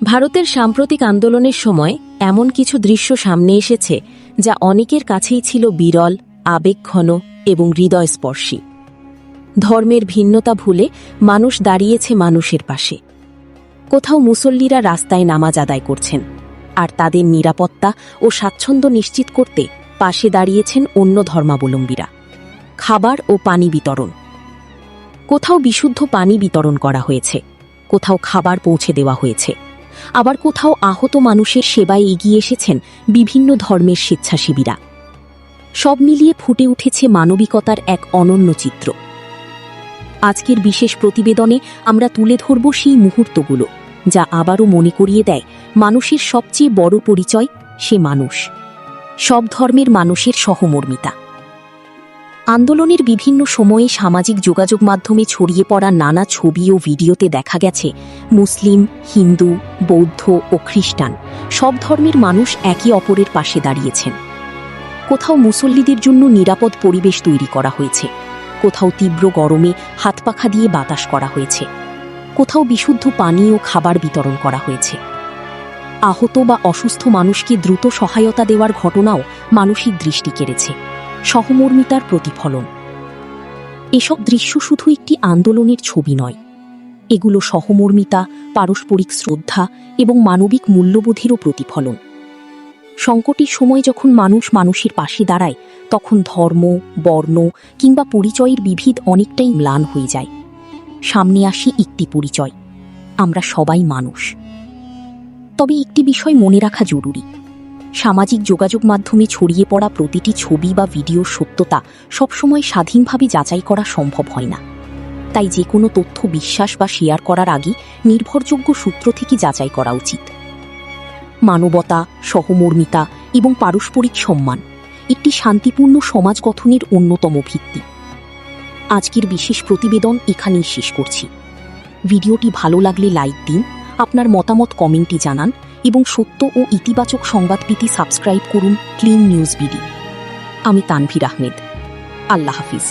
ভারতের সাম্প্রতিক আন্দোলনের সময় এমন কিছু দৃশ্য সামনে এসেছে যা অনেকের কাছেই ছিল বিরল, আবেগঘন এবং হৃদয়স্পর্শী। ধর্মের ভিন্নতা ভুলে মানুষ দাঁড়িয়েছে মানুষের পাশে। কোথাও মুসল্লিরা রাস্তায় নামাজ আদায় করছেন, আর তাদের নিরাপত্তা ও স্বাচ্ছন্দ্য নিশ্চিত করতে পাশে দাঁড়িয়েছেন অন্য ধর্মাবলম্বীরা। খাবার ও পানি বিতরণ। কোথাও বিশুদ্ধ পানি বিতরণ করা হয়েছে, কোথাও খাবার পৌঁছে দেওয়া হয়েছে, আবার কোথাও আহত মানুষের সেবায় এগিয়ে এসেছেন বিভিন্ন ধর্মের স্বেচ্ছাসেবীরা। সব মিলিয়ে ফুটে উঠেছে মানবিকতার এক অনন্য চিত্র। আজকের বিশেষ প্রতিবেদনে আমরা তুলে ধরব সেই মুহূর্তগুলো, যা আবারও মনে করিয়ে দেয় মানুষের সবচেয়ে বড় পরিচয় সে মানুষ, সব ধর্মের মানুষের সহমর্মিতা। আন্দোলনের বিভিন্ন সময়ে সামাজিক যোগাযোগ মাধ্যমে ছড়িয়ে পড়া নানা ছবি ও ভিডিওতে দেখা গেছে মুসলিম, হিন্দু, বৌদ্ধ ও খ্রিস্টান সব ধর্মের মানুষ একে অপরের পাশে দাঁড়িয়েছেন। কোথাও মুসল্লিদের জন্য নিরাপদ পরিবেশ তৈরি করা হয়েছে, কোথাও তীব্র গরমে হাতপাখা দিয়ে বাতাস করা হয়েছে, কোথাও বিশুদ্ধ পানি ও খাবার বিতরণ করা হয়েছে। আহত বা অসুস্থ মানুষকে দ্রুত সহায়তা দেওয়ার ঘটনাও মানসিক দৃষ্টি কেড়েছে, সহমর্মিতার প্রতিফলন। এসব দৃশ্য শুধু একটি আন্দোলনের ছবি নয়, এগুলো সহমর্মিতা, পারস্পরিক শ্রদ্ধা এবং মানবিক মূল্যবোধেরও প্রতিফলন। সংকটের সময় যখন মানুষ মানুষের পাশে দাঁড়ায়, তখন ধর্ম, বর্ণ কিংবা পরিচয়ের বিভেদ অনেকটাই ম্লান হয়ে যায়। সামনে আসে একটি পরিচয়: আমরা সবাই মানুষ। তবে একটি বিষয় মনে রাখা জরুরি: সামাজিক যোগাযোগ মাধ্যমে ছড়িয়ে পড়া প্রতিটি ছবি বা ভিডিওর সত্যতা সবসময় স্বাধীনভাবে যাচাই করা সম্ভব হয় না। তাই যে কোনো তথ্য বিশ্বাস বা শেয়ার করার আগে নির্ভরযোগ্য সূত্র থেকে যাচাই করা উচিত। মানবতা, সহমর্মিতা এবং পারস্পরিক সম্মান একটি শান্তিপূর্ণ সমাজ গঠনের অন্যতম ভিত্তি। আজকের বিশেষ প্রতিবেদন এখানেই শেষ করছি। ভিডিওটি ভালো লাগলে লাইক দিন, আপনার মতামত কমেন্টে জানান এবং সত্য ও ইতিবাচক সংবাদ পেতে সাবস্ক্রাইব করুন ক্লিন নিউজ বিডি। আমি তানভীর আহমেদ। আল্লাহ হাফিজ।